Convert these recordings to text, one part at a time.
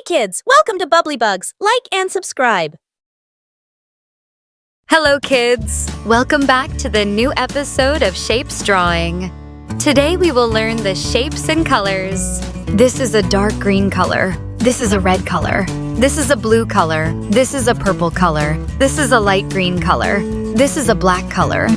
kids! Welcome to Bubbly Bugs. Like and subscribe. Hello, kids! Welcome back to the new episode of Shapes Drawing. Today we will learn the shapes and colors. This is a dark green color. This is a red color. This is a blue color. This is a purple color. This is a light green color. This is a black color.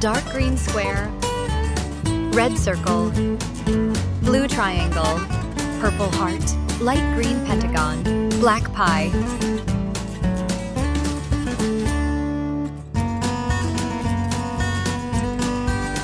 dark green square, red circle, blue triangle, purple heart, light green pentagon, black pie.